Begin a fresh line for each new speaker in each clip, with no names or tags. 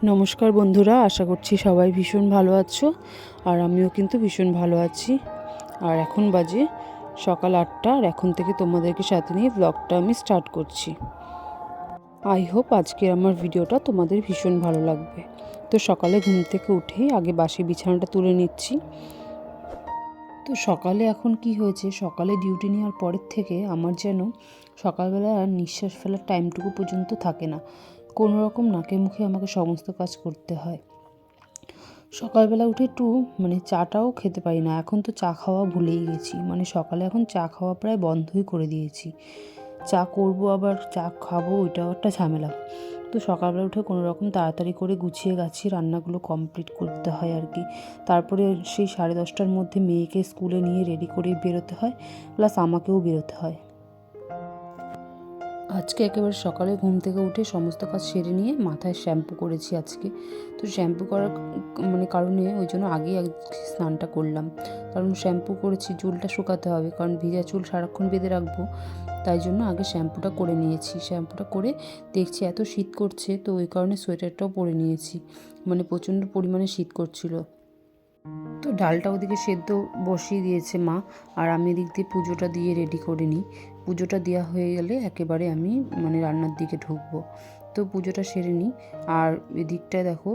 নমস্কার বন্ধুরা, আশা করছি সবাই ভীষণ ভালো আছো। আর আমিও কিন্তু ভীষণ ভালো আছি। আর এখন বাজে সকাল 8টা, আর এখন থেকে তোমাদেরকে সাথে নিয়ে ব্লগটা আমি স্টার্ট করছি। আই হোপ আজকের আমার ভিডিওটা তোমাদের ভীষণ ভালো লাগবে। তো সকালে ঘুম থেকে উঠেই আগে বাসি বিছানাটা তুলে নিচ্ছি। তো সকালে এখন কি হয়েছে, সকালে ডিউটি নেওয়ার পরের থেকে আমার যেন সকালবেলা আর নিঃশ্বাস ফেলার টাইমটুকু পর্যন্ত থাকে না। কোনো রকম নাকে মুখে আমাকে সমস্ত কাজ করতে হয়। সকালবেলা উঠে একটু চাটাও খেতে পারি না। এখন তো চা খাওয়া ভুলেই গেছি, সকালে এখন চা খাওয়া প্রায় বন্ধই করে দিয়েছি। চা করব আবার চা খাবো, ওইটাও একটা ঝামেলা। তো সকালবেলা উঠে কোনো রকম তাড়াতাড়ি করে গুছিয়ে গাছিয়ে রান্নাগুলো কমপ্লিট করতে হয় আর কি। তারপরে সেই 10:30টার মধ্যে মেয়েকে স্কুলে নিয়ে রেডি করে বেরোতে হয়, প্লাস আমাকেও বেরোতে হয়। আজকে একেবারে সকালে ঘুম থেকে উঠে সমস্ত কাজ সেরে নিয়ে মাথায় শ্যাম্পু করেছি আজকে। তো শ্যাম্পু করার কারণে ওই জন্য আগেই স্নানটা করলাম, কারণ শ্যাম্পু করেছি চুলটা শুকাতে হবে, কারণ ভিজা চুল সারাক্ষণ বেঁধে রাখবো। তাই জন্য আগে শ্যাম্পুটা করে নিয়েছি। শ্যাম্পুটা করে দেখছি এত শীত করছে, তো ওই কারণে সোয়েটারটাও পরে নিয়েছি। প্রচণ্ড পরিমাণে শীত করছিল। তো ডালটা ওদিকে সেদ্ধ বসিয়ে দিয়েছে মা, আর আমি এদিক দিয়ে পুজোটা দিয়ে রেডি করে নিই। পুজোটা দেওয়া হয়ে গেলে একেবারে আমি রান্নার দিকে ঢুকবো। তো পুজোটা সেরে নিই। আর এদিকটায় দেখো,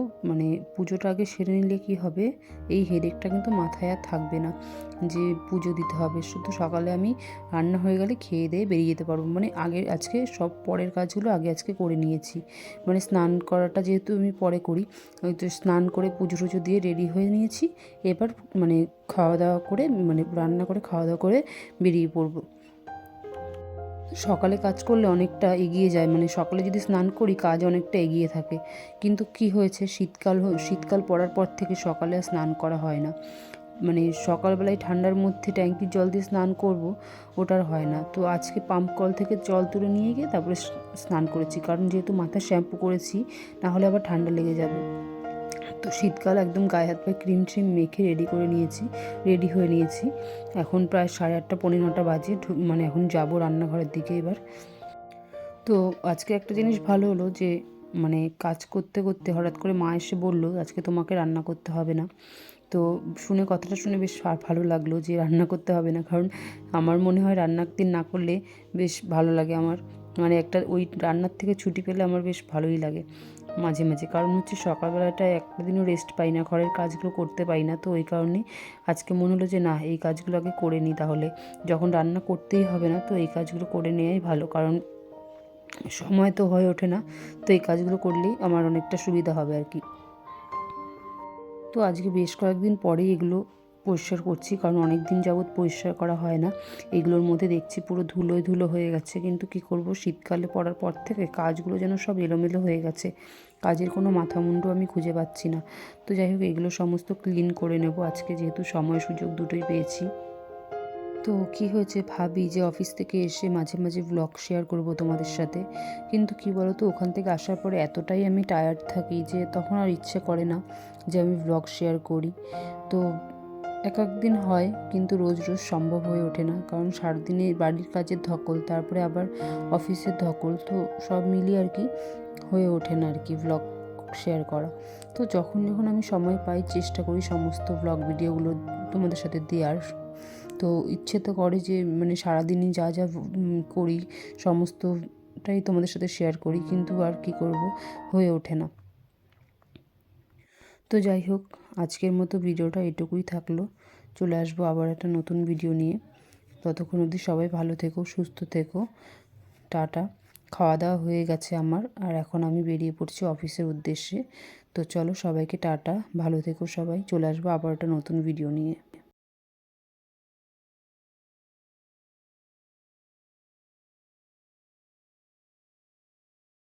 পুজোটা আগে সেরে নিলে কি হবে, এই হেডেকটা কিন্তু মাথায় আর থাকবে না যে পুজো দিতে হবে। শুধু সকালে আমি রান্না হয়ে গেলে খেয়ে দিয়ে বেরিয়ে যেতে পারবো। আজকে সব পরের কাজগুলো আজকে করে নিয়েছি। স্নান করাটা যেহেতু আমি পরে করি, ওই তো স্নান করে পুজো টুজো দিয়ে রেডি হয়ে নিয়েছি। এবার খাওয়া দাওয়া করে রান্না করে খাওয়া দাওয়া করে বেরিয়ে পড়বো। সকালে কাজ করলে অনেকটা এগিয়ে যায়, সকালে যদি স্নান করি কাজ অনেকটা এগিয়ে থাকে। কিন্তু কি হয়েছে, শীতকাল পড়ার পর থেকে সকালে আর স্নান করা হয় না। সকালবেলায় ঠান্ডার মধ্যে ট্যাঙ্কির জল দিয়ে স্নান করব, ওটার হয় না। তো আজকে পাম্প কল থেকে জল তুলে নিয়ে গিয়ে তারপরে স্নান করেছি, কারণ যেহেতু মাথায় শ্যাম্পু করেছি, নাহলে আবার ঠান্ডা লেগে যাবে। তো শীতকাল একদম গায়ে হাত পায়ে ক্রিম ট্রিম মেখে রেডি হয়ে নিয়েছি। এখন প্রায় 8:30 পৌনে 9টা বাজে। এখন যাব রান্নাঘরের দিকে এবার। তো আজকে একটা জিনিস ভালো হলো যে কাজ করতে করতে হঠাৎ করে মা এসে বলল, আজকে তোমাকে রান্না করতে হবে না। তো কথাটা শুনে বেশ ভালো লাগলো যে রান্না করতে হবে না, কারণ আমার মনে হয় রান্নার দিন না করলে বেশ ভালো লাগে আমার। একটা ওই রান্নার থেকে ছুটি পেলে আমার বেশ ভালোই লাগে মাঝে মাঝে, কারণ হচ্ছে সকালবেলাটা একটা দিনও রেস্ট পাই না, ঘরের কাজগুলো করতে পাই না। তো ওই কারণেই আজকে মনে হলো যে না, এই কাজগুলো আগে করে নিই, তাহলে যখন রান্না করতেই হবে না, তো এই কাজগুলো করে নেওয়াই ভালো, কারণ সময় তো হয়ে ওঠে না। তো এই কাজগুলো করলেই আমার অনেকটা সুবিধা হবে আর কি। তো আজকে বেশ কয়েকদিন পরেই এগুলো পরিষ্কার করছি, কারণ অনেক দিন যাবৎ পরিষ্কার করা হয় না। এগুলোর মধ্যে দেখছি পুরো ধুলোয় ধুলো হয়ে গেছে, কিন্তু কি করব, শীতকালে পড়ার পর থেকে কাজগুলো যেন সব এলোমেলো হয়ে গেছে। কাজের কোনো মাথা মুন্ডু আমি খুঁজে পাচ্ছি না। তো যাই হোক, এগুলো সমস্ত ক্লিন করে নেব আজকে, যেহেতু সময় সুযোগ দুটোই পেয়েছি। তো কি হয়েছে, ভাবি যে অফিস থেকে এসে মাঝে মাঝে ব্লগ শেয়ার করব তোমাদের সাথে, কিন্তু কি বলো তো, ওখান থেকে আসার পরে এতটাই আমি টায়ার্ড থাকি যে তখন আর ইচ্ছে করে না যে আমি ব্লগ শেয়ার করি। তো এক একদিন হয়, কিন্তু রোজ রোজ সম্ভব হয়ে ওঠে না, কারণ সারাদিনে বাড়ির কাজের ধকল, তারপরে আবার অফিসের ধকল, তো সব মিলিয়ে আর কি হয়ে ওঠে না আর কি ব্লগ শেয়ার করা। তো যখন আমি সময় পাই, চেষ্টা করি সমস্ত ব্লগ ভিডিওগুলো তোমাদের সাথে দেওয়ার। তো ইচ্ছে তো করে যে সারাদিনই যা যা করি সমস্তটাই তোমাদের সাথে শেয়ার করি, কিন্তু আর কি করব, হয়ে ওঠে না। তো যাই হোক, আজকের মতো ভিডিওটা এটুকুই থাকলো। চলে আসবো আবার একটা নতুন ভিডিও নিয়ে। ততক্ষণ অবধি সবাই ভালো থেকো, সুস্থ থেকো। টাটা। খাওয়া দাওয়া হয়ে গেছে আমার, আর এখন আমি বেরিয়ে পড়ছি অফিসের উদ্দেশ্যে। তো চলো সবাইকে টাটা, ভালো থেকো সবাই। চলে আসবো আবার একটা নতুন ভিডিও নিয়ে।